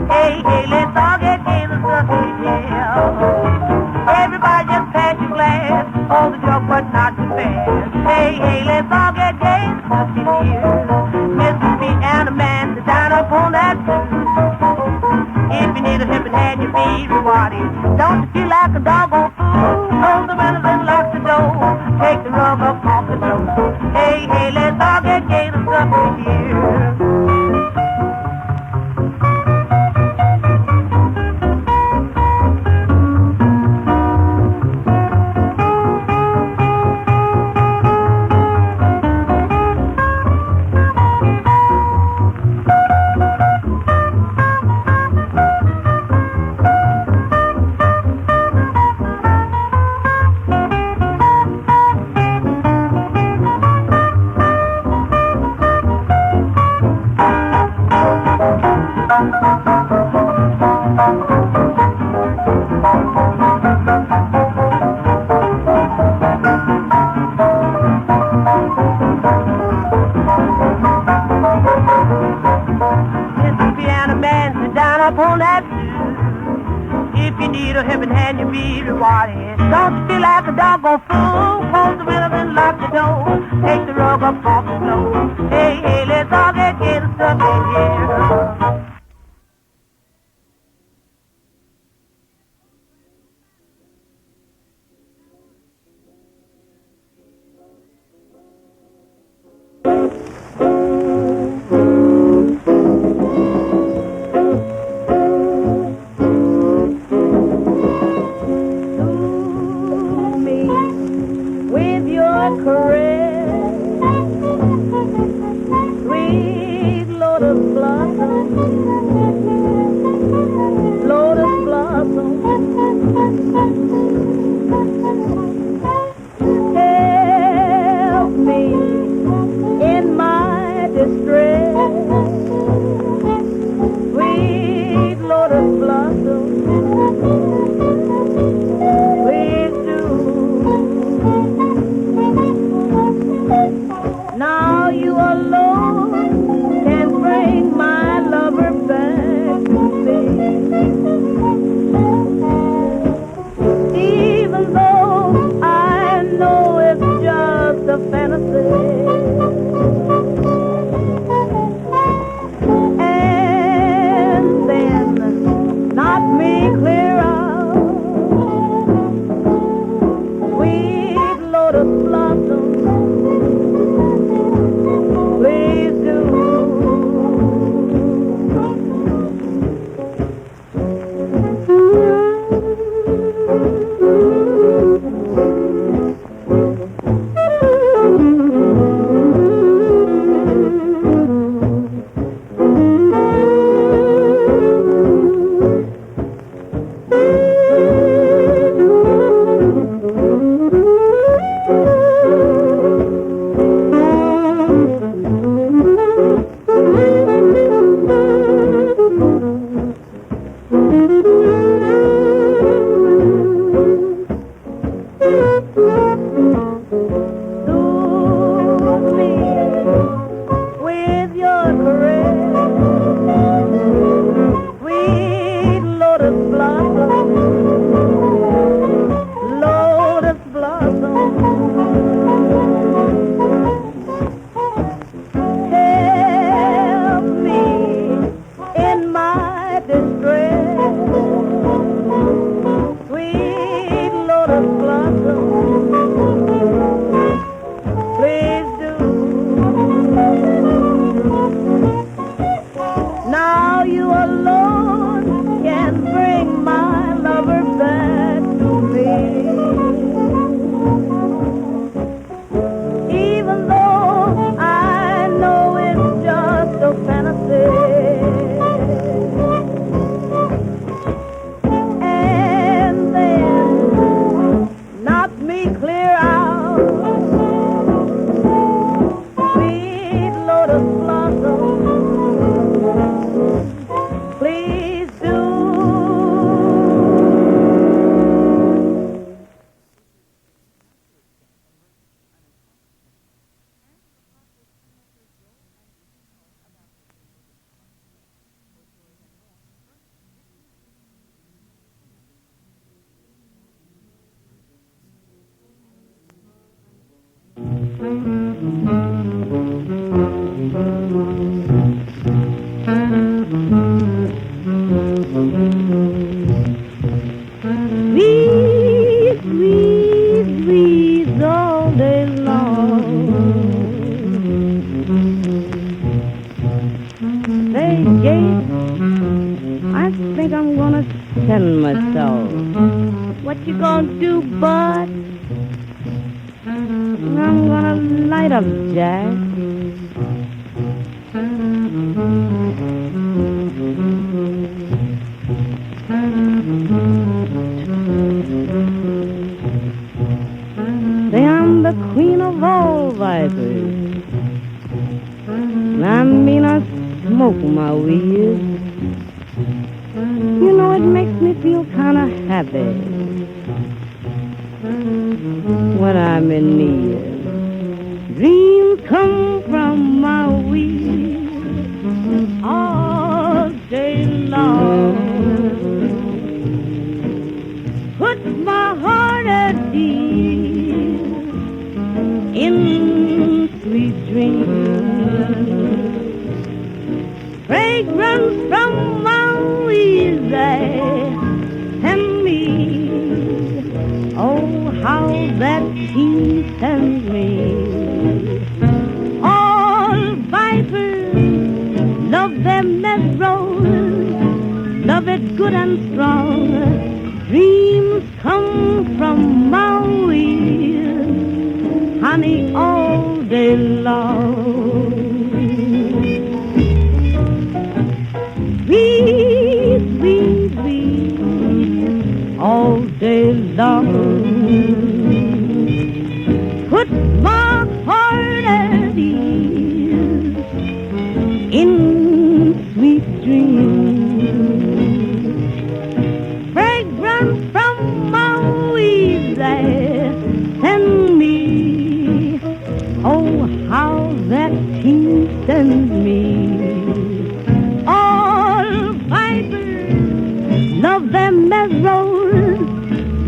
Hey, hey, let's all get gay, the stuff is yeah. Everybody just pass your glass. Hold the jug, but not too fast. Hey, hey, let's all get gay, the stuff is here. Mr. Piano Man, sit down upon that stool. If you need a helping hand, you'll be rewarded. Don't you feel like a doggone fool? Close the windows and lock the door. Take the rug up off the floor. Hey, hey, let's all get gay, the stuff is here. Don't you feel like a doggone fool? Close the windows and lock the door. Take the rug up off the floor. Hey, hey, let's all get gay, the stuff in here. fantasy. And then knock me clear out. Sweet lotus blossom, please do.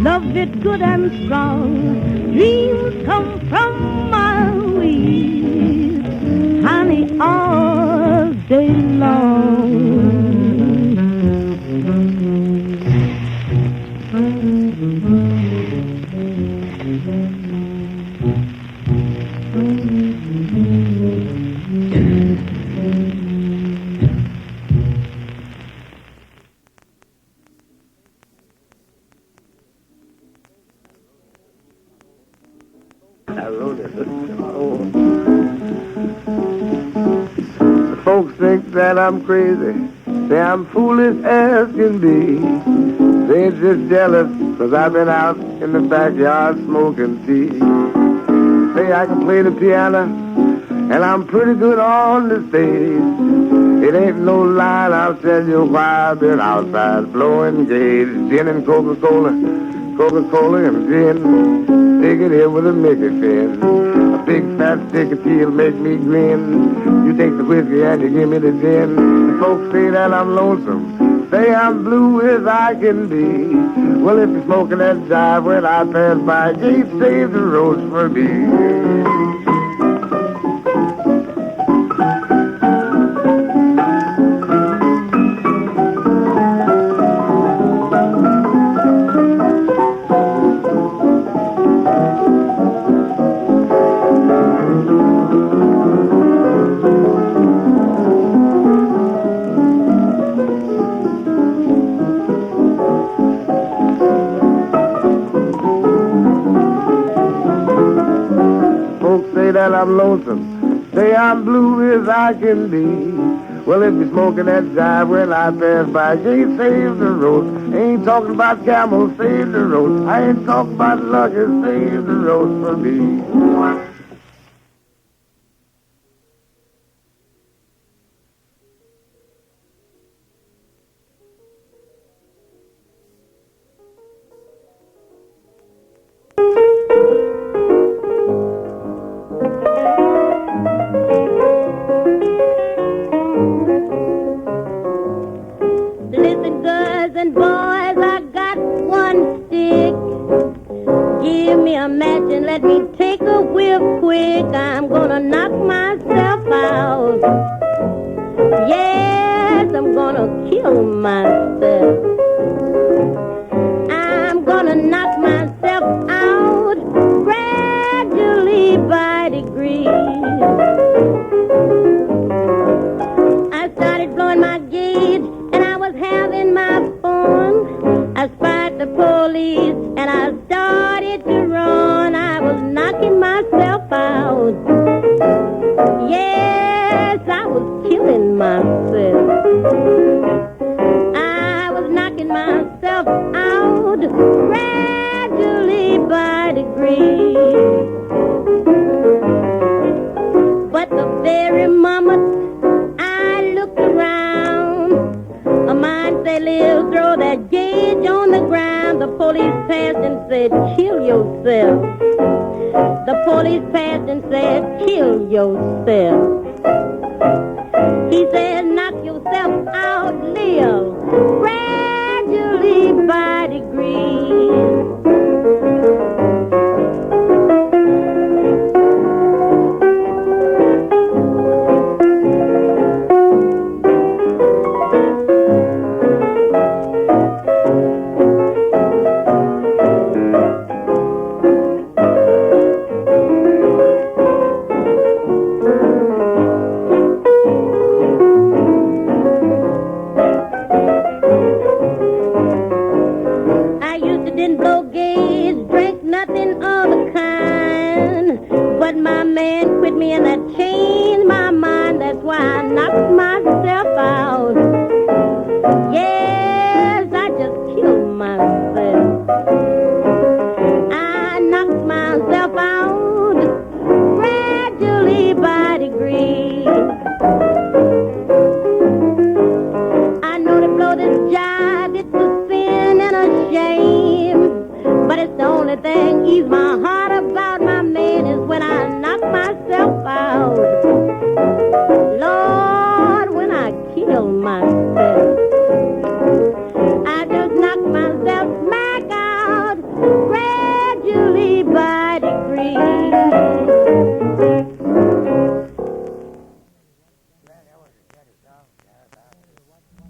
Love it good and strong. Dreams come from my day long. I wrote it. Folks think that I'm crazy, say I'm foolish as can be. They're just jealous, 'cause I've been out in the backyard smoking tea. Say I can play the piano, and I'm pretty good on the stage. It ain't no lie, I'll tell you why I've been outside blowing gauge. Gin and Coca-Cola, Coca-Cola and gin. Take it here with a Mickey fin. A big fat stick of tea'll make me grin. You take the whiskey and you give me the gin. The folks say that I'm lonesome, say I'm blue as I can be. Well, if you're smoking that jive when I pass by, gate save the roads for me. That I'm lonesome, say I'm blue as I can be. Well, if you're smoking that jive when I pass by, gee, save the road. Ain't talking about camels, save the road. I ain't talking about lucky, save the road for me.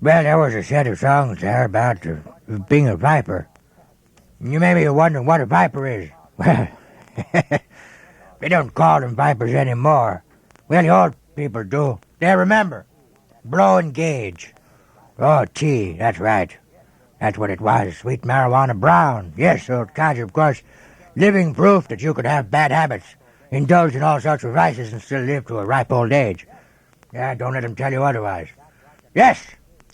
Well, there was a set of songs there about being a viper. You may be wondering what a viper is. Well, we don't call them vipers anymore. Well, the old people do. They remember. Blow and gauge. Oh, tea, that's right. That's what it was, sweet marijuana brown. Yes, Old Codger, of course. Living proof that you could have bad habits, indulge in all sorts of vices, and still live to a ripe old age. Yeah, don't let him tell you otherwise. Yes,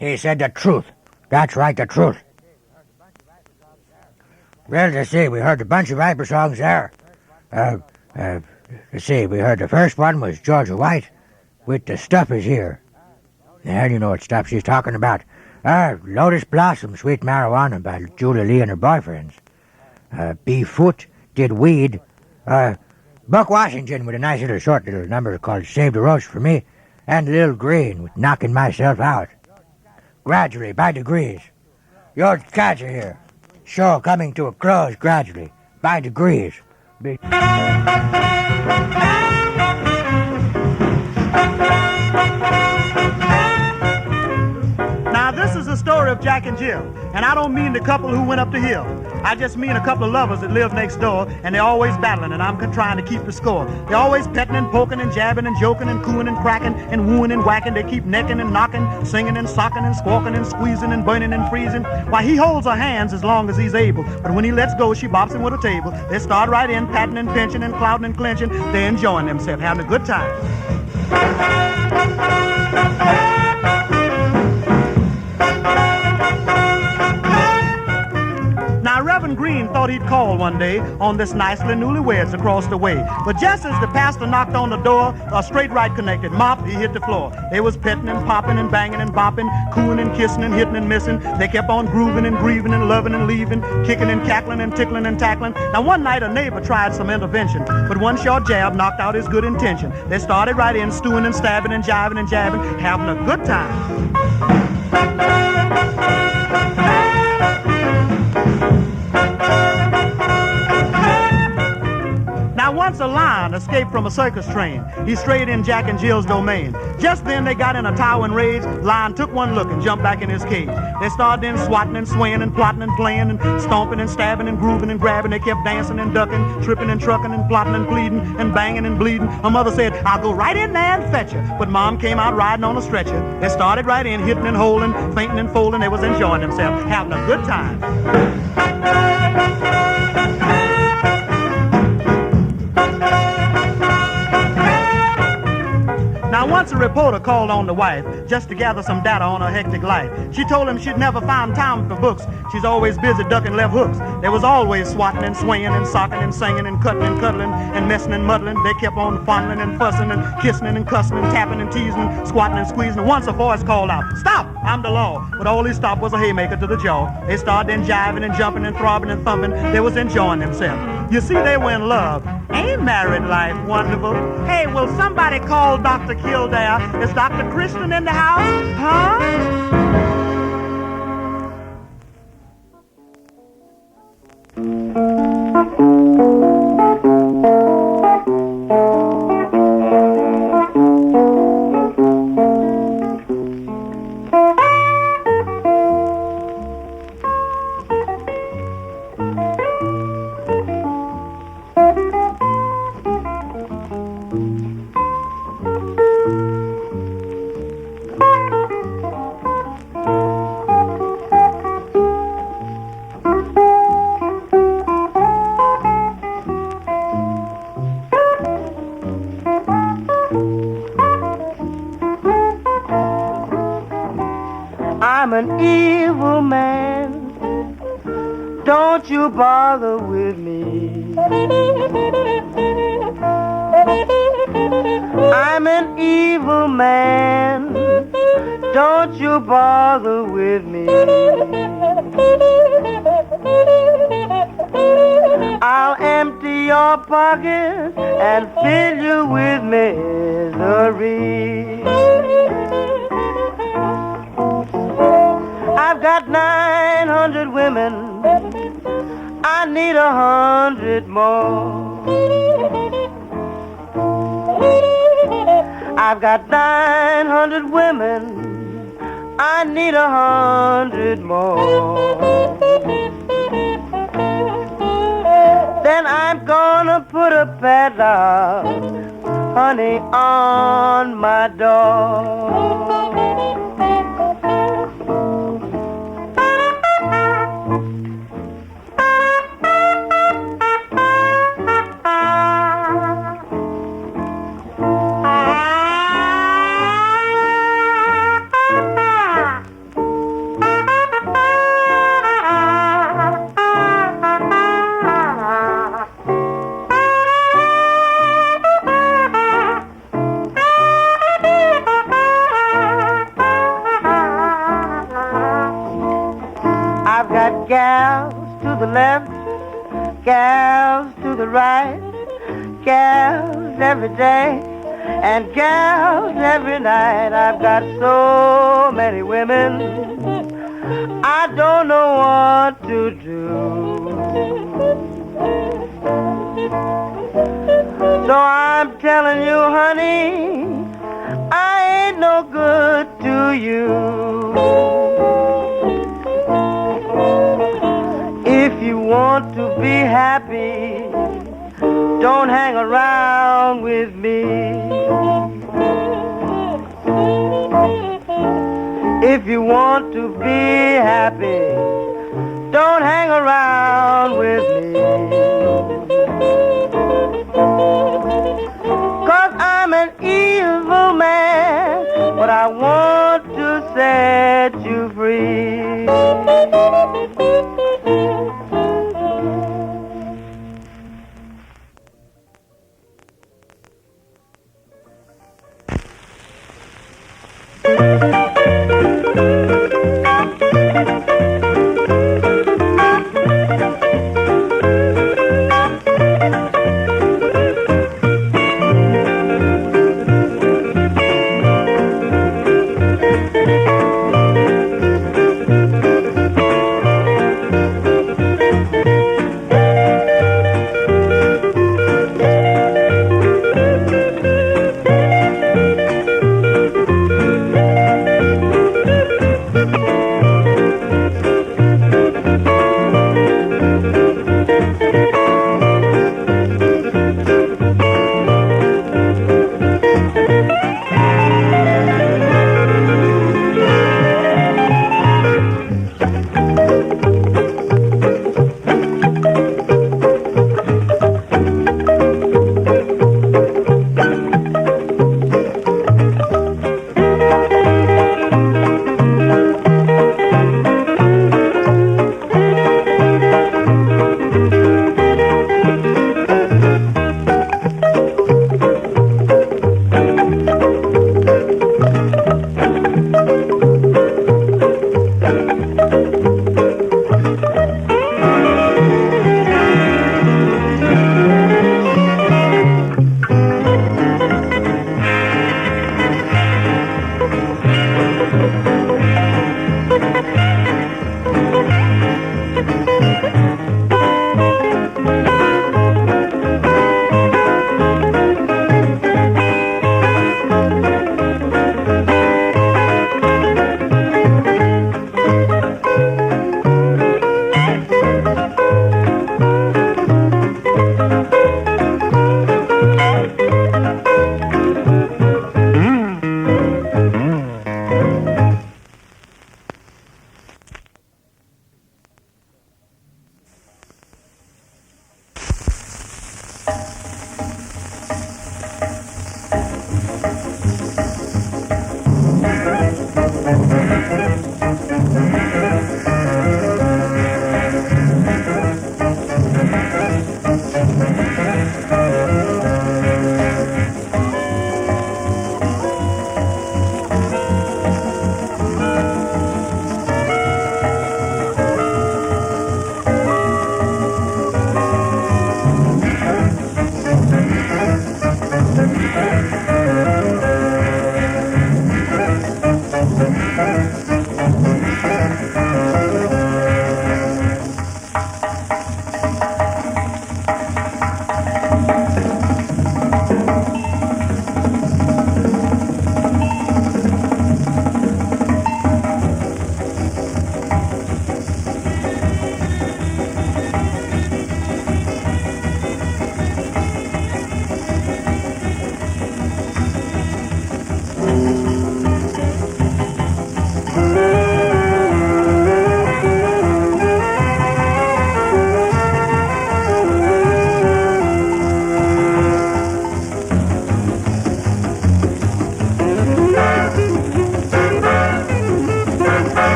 he said the truth. That's right, the truth. Well, let's see, we heard a bunch of viper songs there. Let's see, we heard the first one was Georgia White with The Stuff Is Here. Yeah, you know what stuff she's talking about. Lotus Blossom, Sweet Marijuana by Julia Lee and her boyfriends. B. Foote did Weed. Buck Washington with a nice little short little number called Save the Roast for Me. And Lil Green with Knocking Myself Out. Gradually, by degrees. The Old Codger here. Show coming to a close gradually, by degrees. Now, this is the story of Jack and Jill, and I don't mean the couple who went up the hill. I just mean a couple of lovers that live next door, and they're always battling, and I'm trying to keep the score. They're always petting and poking and jabbing and joking and cooing and cracking and wooing and whacking. They keep necking and knocking, singing and socking and squawking and squeezing and burning and freezing. Why, he holds her hands as long as he's able, but when he lets go, she bops him with a table. They start right in, patting and pinching and clouting and clenching. They're enjoying themselves, having a good time. Now, Reverend Green thought he'd call one day on this nicely newlyweds across the way. But just as the pastor knocked on the door, a straight right connected. Mop, he hit the floor. They was petting and popping and banging and bopping, cooing and kissing and hitting and missing. They kept on grooving and grieving and loving and leaving, kicking and cackling and tickling and tackling. Now, one night a neighbor tried some intervention, but one short jab knocked out his good intention. They started right in, stewing and stabbing and jiving and jabbing, having a good time. Now, once a lion escaped from a circus train. He strayed in Jack and Jill's domain. Just then they got in a towering rage. Lion took one look and jumped back in his cage. They started in swatting and swaying and plotting and playing and stomping and stabbing and grooving and grabbing. They kept dancing and ducking, tripping and trucking and plotting and pleading and banging and bleeding. Her mother said, "I'll go right in there and fetch her." But Mom came out riding on a stretcher. They started right in, hitting and holding, fainting and folding. They was enjoying themselves, having a good time. Now, once a reporter called on the wife just to gather some data on her hectic life. She told him she'd never find time for books. She's always busy ducking left hooks. There was always swatting and swinging and socking and singing and cutting and cuddling and messing and muddling. They kept on fondling and fussing and kissing and cussing and tapping and teasing, squatting and squeezing. And once a voice called out, "Stop, I'm the law." But all he stopped was a haymaker to the jaw. They started then jiving and jumping and throbbing and thumping. They was enjoying themselves. You see, they were in love. Ain't married life wonderful? Hey, will somebody call Dr. Kildare? Is Dr. Christian in the house? Huh? I'm an evil man. Don't you bother with me. I'm an evil man. Don't you bother with me. I'll empty your pockets and fill you with misery. I've got 900 women. I need 100 more. I've got 900 women. I need 100 more. Then I'm gonna put a padlock, honey, on my door. I've got gals to the left, gals to the right, gals every day, and gals every night. I've got so many women, I don't know what to do. So I'm telling you, honey, I ain't no good to you. If you want to be happy, don't hang around with me. If you want to be happy, don't hang around with me. 'Cause I'm an evil man, but I want to set you free.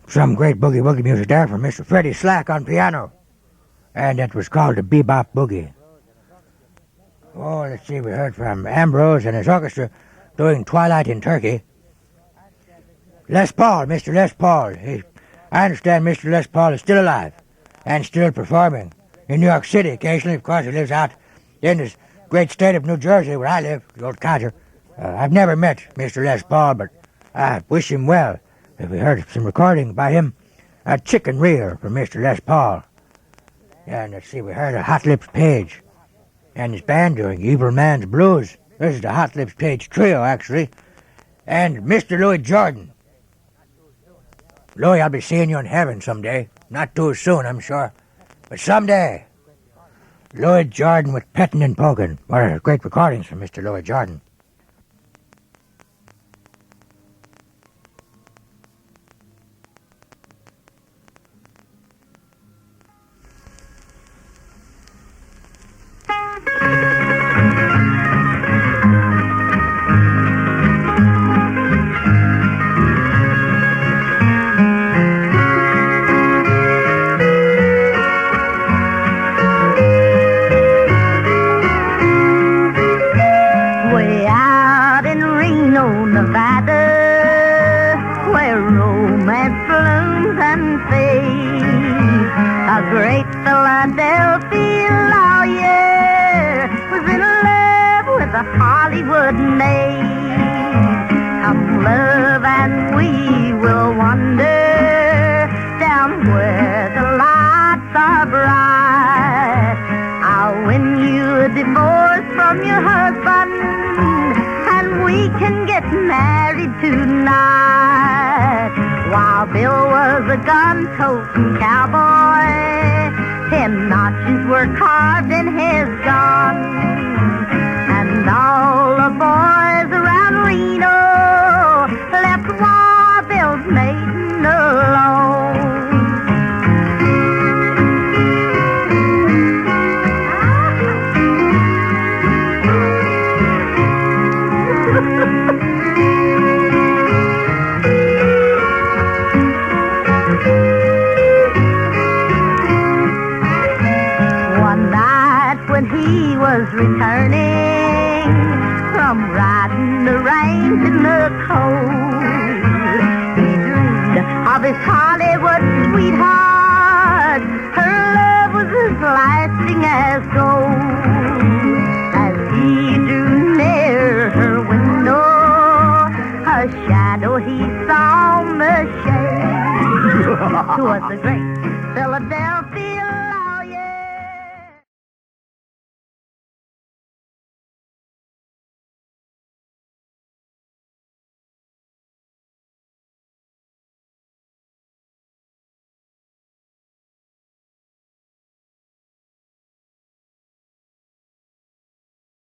Some great boogie-woogie music there from Mr. Freddie Slack on piano. And it was called the Bebop Boogie. Oh, let's see, we heard from Ambrose and his orchestra doing Twilight in Turkey. Les Paul, Mr. Les Paul. I understand Mr. Les Paul is still alive and still performing in New York City occasionally. Of course, he lives out in this great state of New Jersey where I live, the Old Codger. I've never met Mr. Les Paul, but I wish him well. We heard some recording by him, a chicken reel from Mr. Les Paul. And let's see, we heard a Hot Lips Page and his band doing Evil Man's Blues. This is the Hot Lips Page Trio, actually. And Mr. Louis Jordan. Louis, I'll be seeing you in heaven someday. Not too soon, I'm sure. But someday. Louis Jordan with Pettin' and Pokin'. What are great recordings from Mr. Louis Jordan. Hollywood maid. Come love and we will wander down where the lights are bright. I'll win you a divorce from your husband and we can get married tonight. While Bill was a gun-toting cowboy, 10 notches were carved in his gun. And all the boys around Reno left Wild Bill's maiden alone. One night when he was returning from riding the range in the cold, he dreamed of his Hollywood sweetheart. Her love was as lasting as gold. As he drew near her window, a shadow he saw in the shade. 'Twas the great Philadelphia